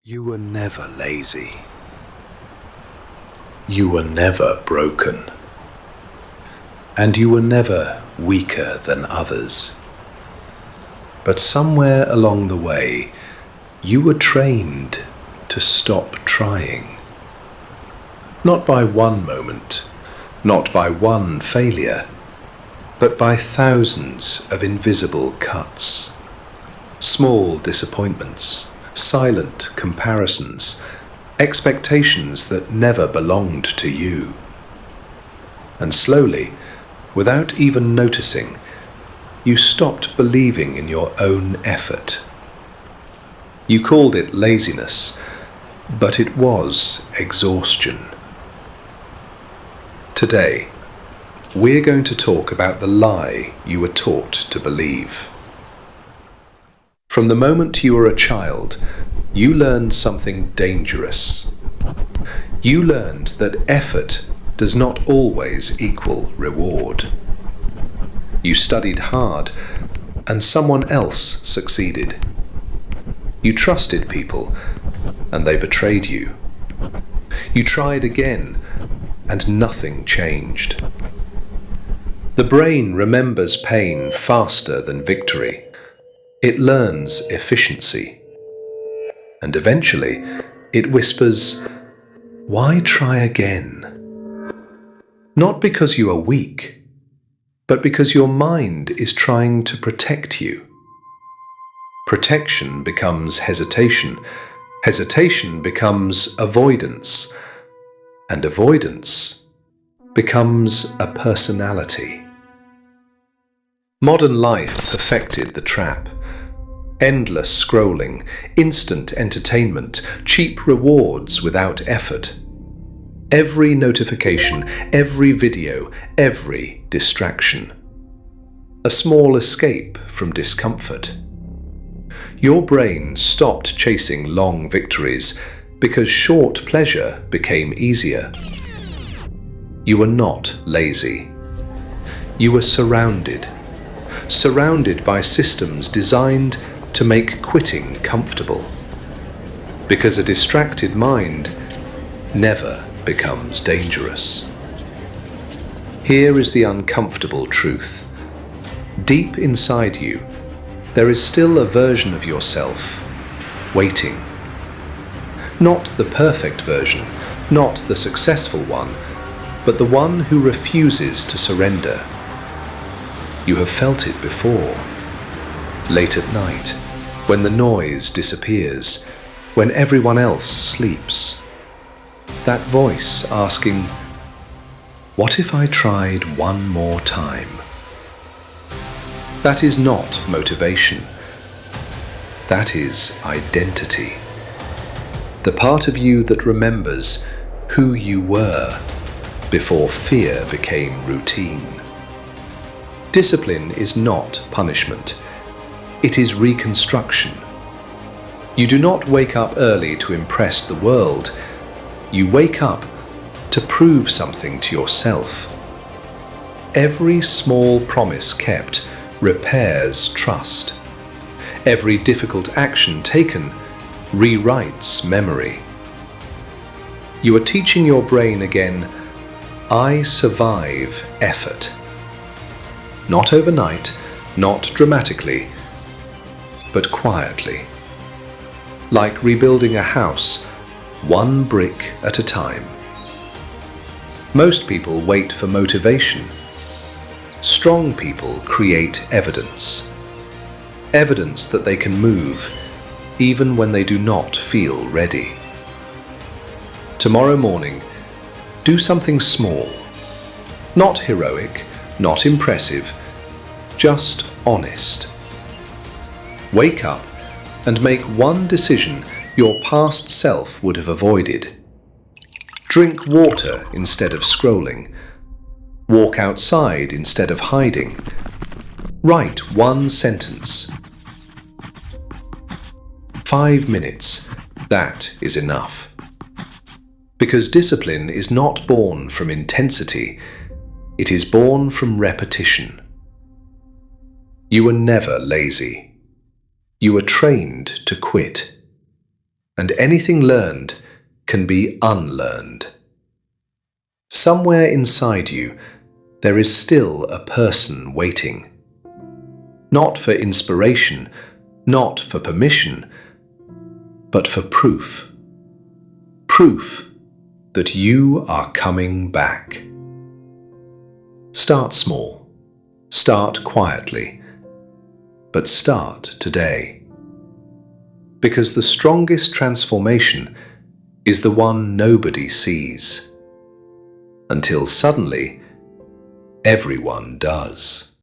You were never lazy. You were never broken. And you were never weaker than others. But somewhere along the way, you were trained to stop trying. Not by one moment, not by one failure, but by thousands of invisible cuts. Small disappointments, silent comparisons, expectations that never belonged to you. And slowly, without even noticing, you stopped believing in your own effort. You called it laziness, but it was exhaustion. Today, we're going to talk about the lie you were taught to believe. From the moment you were a child, you learned something dangerous. You learned that effort does not always equal reward. You studied hard, and someone else succeeded. You trusted people, and they betrayed you. You tried again, and nothing changed. The brain remembers pain faster than victory. It learns efficiency. And eventually, it whispers, "Why try again?" Not because you are weak, but because your mind is trying to protect you. Protection becomes hesitation. Hesitation becomes avoidance. And avoidance becomes a personality. Modern life perfected the trap. Endless scrolling, instant entertainment, cheap rewards without effort. Every notification, every video, every distraction. A small escape from discomfort. Your brain stopped chasing long victories because short pleasure became easier. You were not lazy. You were surrounded by systems designed to make quitting comfortable. Because a distracted mind never becomes dangerous. Here is the uncomfortable truth. Deep inside you, there is still a version of yourself waiting. Not the perfect version, not the successful one, but the one who refuses to surrender. You have felt it before. Late at night, when the noise disappears, when everyone else sleeps. That voice asking, "What if I tried one more time?" That is not motivation. That is identity. The part of you that remembers who you were before fear became routine. Discipline is not punishment. It is reconstruction. You do not wake up early to impress the world. You wake up to prove something to yourself. Every small promise kept repairs trust. Every difficult action taken rewrites memory. You are teaching your brain again, I survive effort. Not overnight, not dramatically, but quietly. Like rebuilding a house, one brick at a time. Most people wait for motivation. Strong people create evidence. Evidence that they can move, even when they do not feel ready. Tomorrow morning, do something small. Not heroic, not impressive, just honest. Wake up and make one decision your past self would have avoided. Drink water instead of scrolling. Walk outside instead of hiding. Write one sentence. 5 minutes, that is enough. Because discipline is not born from intensity, it is born from repetition. You were never lazy. You were trained to quit. and anything learned can be unlearned. Somewhere inside you, there is still a person waiting. Not for inspiration, not for permission, but for proof. Proof that you are coming back. Start small. Start quietly. But start today. Because the strongest transformation is the one nobody sees. Until suddenly, everyone does.